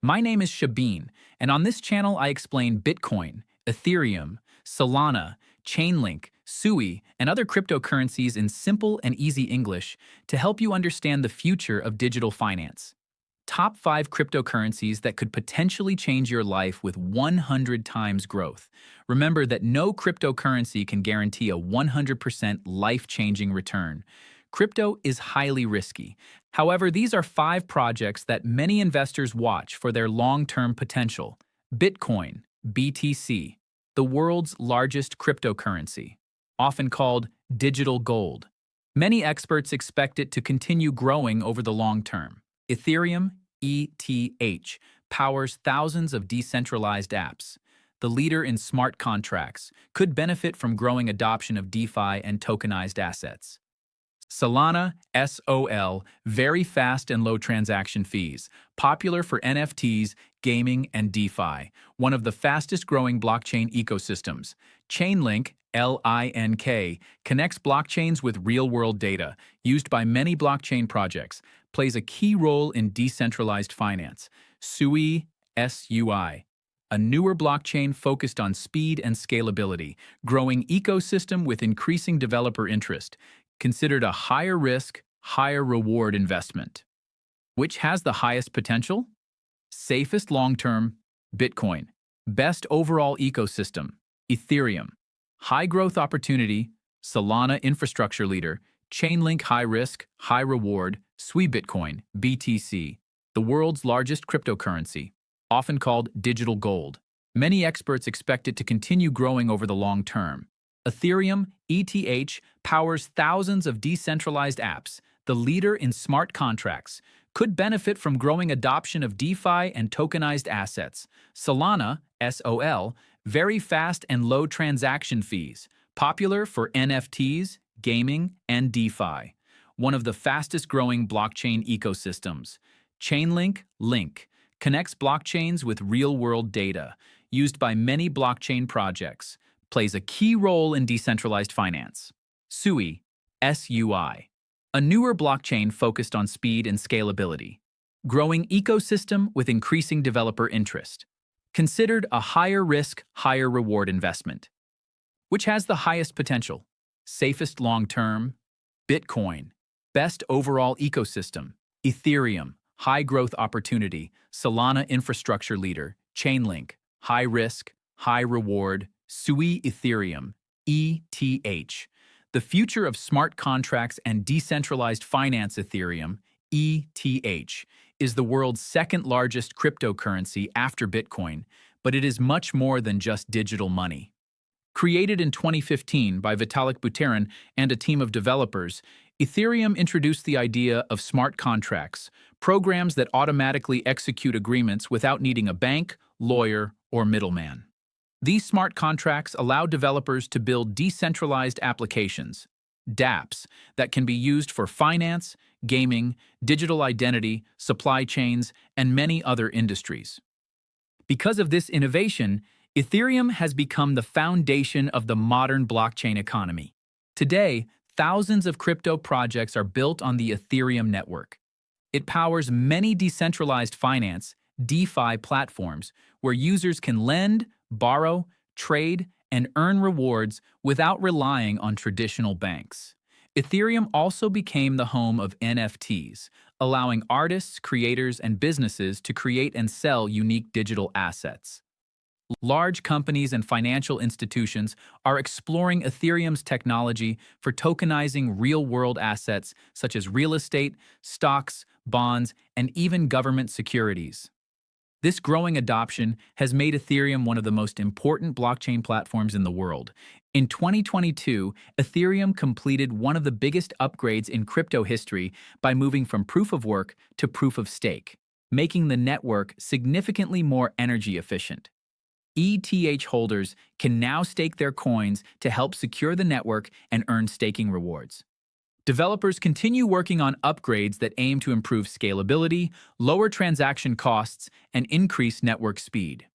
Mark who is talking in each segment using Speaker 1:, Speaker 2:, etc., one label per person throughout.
Speaker 1: My name is Shabeen, and on this channel I explain Bitcoin, Ethereum, Solana, Chainlink, SUI, and other cryptocurrencies in simple and easy English to help you understand the future of digital finance. Top 5 cryptocurrencies that could potentially change your life with 100 times growth. Remember that no cryptocurrency can guarantee a 100% life-changing return. Crypto is highly risky. However, these are 5 projects that many investors watch for their long-term potential. Bitcoin, BTC, the world's largest cryptocurrency, often called digital gold. Many experts expect it to continue growing over the long term. Ethereum, ETH, powers thousands of decentralized apps. The leader in smart contracts could benefit from growing adoption of DeFi and tokenized assets. Solana, SOL, very fast and low transaction fees, popular for NFTs, gaming, and DeFi, one of the fastest growing blockchain ecosystems. Chainlink, LINK, connects blockchains with real-world data, used by many blockchain projects, plays a key role in decentralized finance. SUI, SUI, a newer blockchain focused on speed and scalability, growing ecosystem with increasing developer interest, considered a higher risk, higher reward investment. Which has the highest potential? Safest long-term, Bitcoin. Best overall ecosystem, Ethereum. High growth opportunity, Solana infrastructure leader. Chainlink high risk, high reward, SUI Bitcoin, BTC. The world's largest cryptocurrency, often called digital gold. Many experts expect it to continue growing over the long term. Ethereum, ETH, powers thousands of decentralized apps, the leader in smart contracts, could benefit from growing adoption of DeFi and tokenized assets. Solana, SOL, very fast and low transaction fees, popular for NFTs, gaming, and DeFi, one of the fastest growing blockchain ecosystems. Chainlink, Link, connects blockchains with real-world data, used by many blockchain projects, plays a key role in decentralized finance. SUI, SUI, a newer blockchain focused on speed and scalability, growing ecosystem with increasing developer interest, considered a higher risk, higher reward investment. Which has the highest potential? Safest long-term, Bitcoin. Best overall ecosystem, Ethereum. High growth opportunity, Solana infrastructure leader. Chainlink, high risk, high reward, SUI Ethereum, ETH. The future of smart contracts and decentralized finance. Ethereum, ETH, is the world's second largest cryptocurrency after Bitcoin, but it is much more than just digital money. Created in 2015 by Vitalik Buterin and a team of developers, Ethereum introduced the idea of smart contracts, programs that automatically execute agreements without needing a bank, lawyer, or middleman. These smart contracts allow developers to build decentralized applications, dApps, that can be used for finance, gaming, digital identity, supply chains, and many other industries. Because of this innovation, Ethereum has become the foundation of the modern blockchain economy. Today, thousands of crypto projects are built on the Ethereum network. It powers many decentralized finance, DeFi platforms where users can lend, borrow, trade, and earn rewards without relying on traditional banks. Ethereum also became the home of NFTs, allowing artists, creators, and businesses to create and sell unique digital assets. Large companies and financial institutions are exploring Ethereum's technology for tokenizing real-world assets such as real estate, stocks, bonds, and even government securities. This growing adoption has made Ethereum one of the most important blockchain platforms in the world. In 2022, Ethereum completed one of the biggest upgrades in crypto history by moving from proof of work to proof of stake, making the network significantly more energy efficient. ETH holders can now stake their coins to help secure the network and earn staking rewards. Developers continue working on upgrades that aim to improve scalability, lower transaction costs, and increase network speed.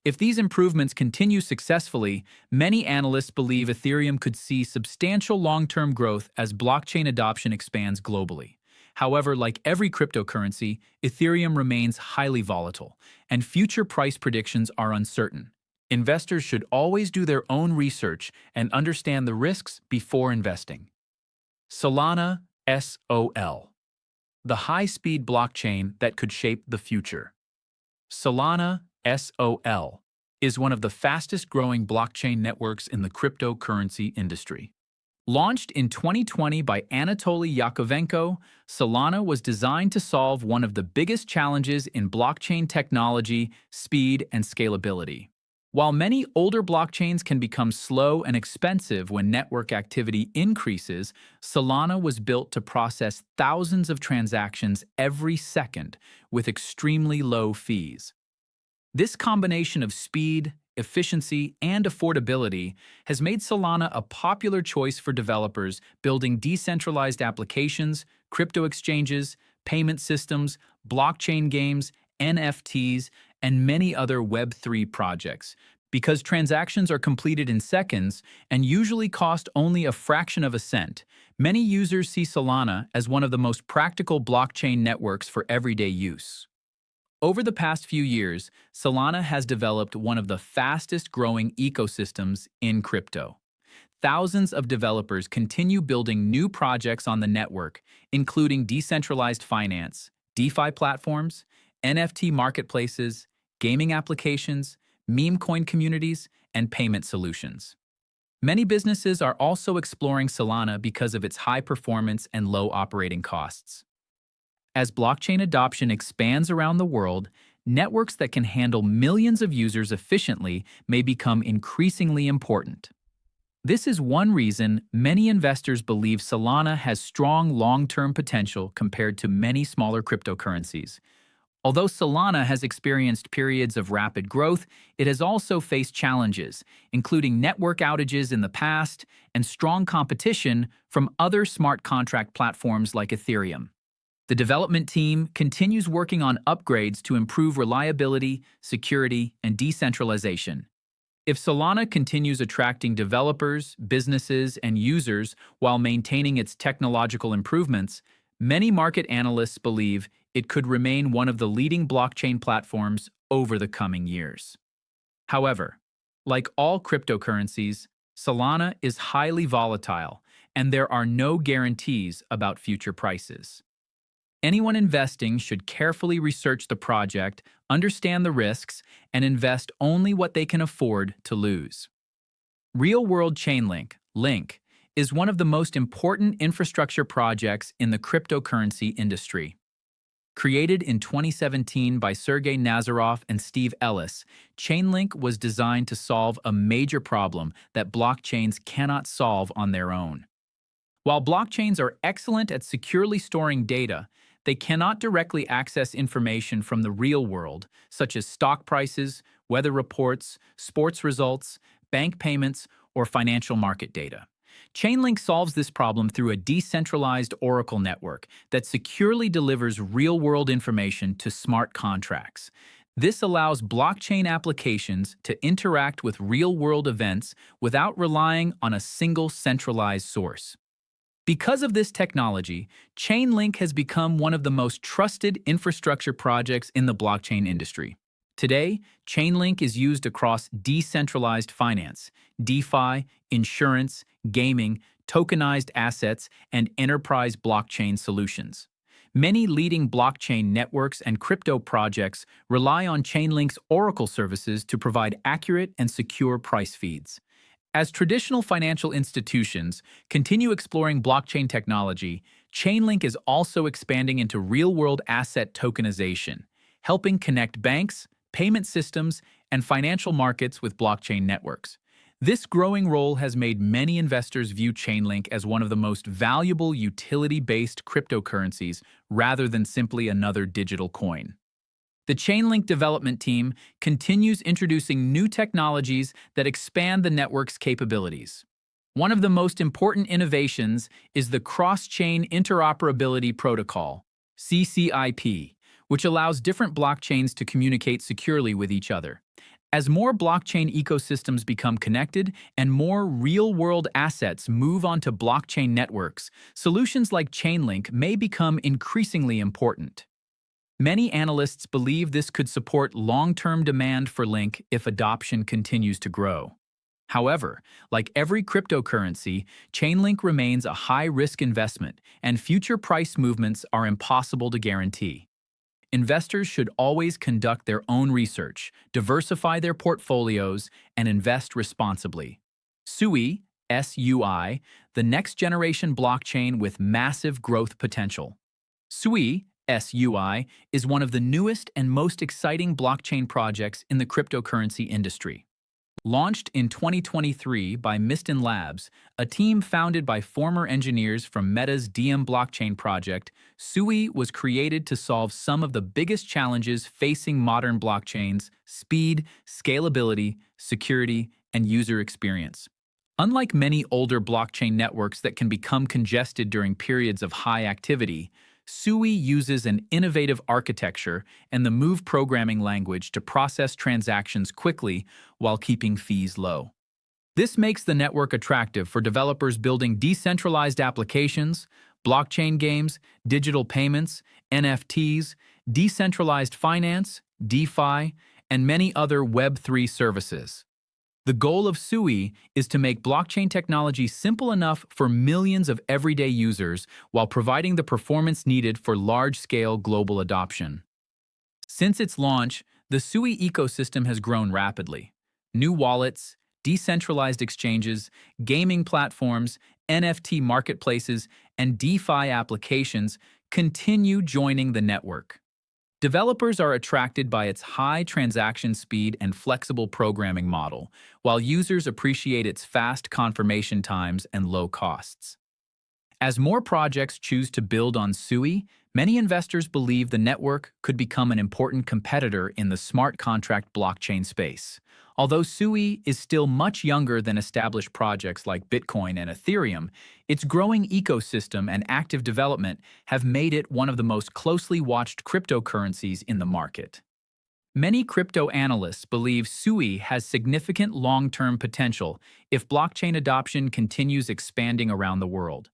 Speaker 1: If these improvements continue successfully, many analysts believe Ethereum could see substantial long-term growth as blockchain adoption expands globally. However, like every cryptocurrency, Ethereum remains highly volatile, and future price predictions are uncertain. Investors should always do their own research and understand the risks before investing. Solana, SOL, the high-speed blockchain that could shape the future. Solana, SOL, is one of the fastest-growing blockchain networks in the cryptocurrency industry. Launched in 2020 by Anatoly Yakovenko, Solana was designed to solve one of the biggest challenges in blockchain technology: speed and scalability. While many older blockchains can become slow and expensive when network activity increases, Solana was built to process thousands of transactions every second with extremely low fees. This combination of speed, efficiency, and affordability has made Solana a popular choice for developers building decentralized applications, crypto exchanges, payment systems, blockchain games, NFTs, and many other Web3 projects. Because transactions are completed in seconds and usually cost only a fraction of a cent, many users see Solana as one of the most practical blockchain networks for everyday use. Over the past few years, Solana has developed one of the fastest-growing ecosystems in crypto. Thousands of developers continue building new projects on the network, including decentralized finance, DeFi platforms, NFT marketplaces, gaming applications, meme coin communities, and payment solutions. Many businesses are also exploring Solana because of its high performance and low operating costs. As blockchain adoption expands around the world, networks that can handle millions of users efficiently may become increasingly important. This is one reason many investors believe Solana has strong long-term potential compared to many smaller cryptocurrencies. Although Solana has experienced periods of rapid growth, it has also faced challenges, including network outages in the past and strong competition from other smart contract platforms like Ethereum. The development team continues working on upgrades to improve reliability, security, and decentralization. If Solana continues attracting developers, businesses, and users while maintaining its technological improvements, many market analysts believe it could remain one of the leading blockchain platforms over the coming years. However, like all cryptocurrencies, Solana is highly volatile, and there are no guarantees about future prices. Anyone investing should carefully research the project, understand the risks, and invest only what they can afford to lose. Real-world Chainlink, Link, is one of the most important infrastructure projects in the cryptocurrency industry. Created in 2017 by Sergey Nazarov and Steve Ellis, Chainlink was designed to solve a major problem that blockchains cannot solve on their own. While blockchains are excellent at securely storing data, they cannot directly access information from the real world, such as stock prices, weather reports, sports results, bank payments, or financial market data. Chainlink solves this problem through a decentralized Oracle network that securely delivers real-world information to smart contracts. This allows blockchain applications to interact with real-world events without relying on a single centralized source. Because of this technology, Chainlink has become one of the most trusted infrastructure projects in the blockchain industry. Today, Chainlink is used across decentralized finance, DeFi, insurance, gaming, tokenized assets, and enterprise blockchain solutions. Many leading blockchain networks and crypto projects rely on Chainlink's Oracle services to provide accurate and secure price feeds. As traditional financial institutions continue exploring blockchain technology, Chainlink is also expanding into real-world asset tokenization, helping connect banks, payment systems, and financial markets with blockchain networks. This growing role has made many investors view Chainlink as one of the most valuable utility-based cryptocurrencies rather than simply another digital coin. The Chainlink development team continues introducing new technologies that expand the network's capabilities. One of the most important innovations is the Cross-Chain Interoperability Protocol, CCIP, which allows different blockchains to communicate securely with each other. As more blockchain ecosystems become connected and more real-world assets move onto blockchain networks, solutions like Chainlink may become increasingly important. Many analysts believe this could support long-term demand for Link if adoption continues to grow. However, like every cryptocurrency, Chainlink remains a high-risk investment, and future price movements are impossible to guarantee. Investors should always conduct their own research, diversify their portfolios, and invest responsibly. SUI, SUI, the next-generation blockchain with massive growth potential. SUI, SUI, is one of the newest and most exciting blockchain projects in the cryptocurrency industry. Launched in 2023 by Miston Labs, a team founded by former engineers from Meta's Diem blockchain project, SUI was created to solve some of the biggest challenges facing modern blockchains: speed, scalability, security, and user experience. Unlike many older blockchain networks that can become congested during periods of high activity, SUI uses an innovative architecture and the Move programming language to process transactions quickly while keeping fees low. This makes the network attractive for developers building decentralized applications, blockchain games, digital payments, NFTs, decentralized finance, DeFi, and many other Web3 services. The goal of SUI is to make blockchain technology simple enough for millions of everyday users while providing the performance needed for large-scale global adoption. Since its launch, the SUI ecosystem has grown rapidly. New wallets, decentralized exchanges, gaming platforms, NFT marketplaces, and DeFi applications continue joining the network. Developers are attracted by its high transaction speed and flexible programming model, while users appreciate its fast confirmation times and low costs. As more projects choose to build on SUI, many investors believe the network could become an important competitor in the smart contract blockchain space. Although SUI is still much younger than established projects like Bitcoin and Ethereum, its growing ecosystem and active development have made it one of the most closely watched cryptocurrencies in the market. Many crypto analysts believe SUI has significant long-term potential if blockchain adoption continues expanding around the world.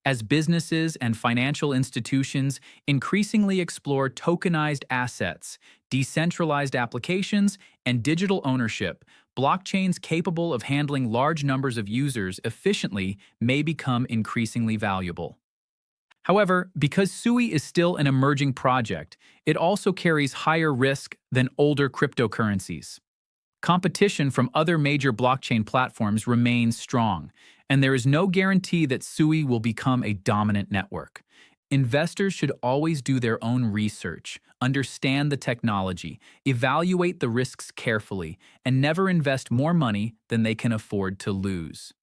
Speaker 1: As businesses and financial institutions increasingly explore tokenized assets, decentralized applications, and digital ownership, blockchains capable of handling large numbers of users efficiently may become increasingly valuable. However, because SUI is still an emerging project, it also carries higher risk than older cryptocurrencies. Competition from other major blockchain platforms remains strong, and there is no guarantee that SUI will become a dominant network. Investors should always do their own research, understand the technology, evaluate the risks carefully, and never invest more money than they can afford to lose.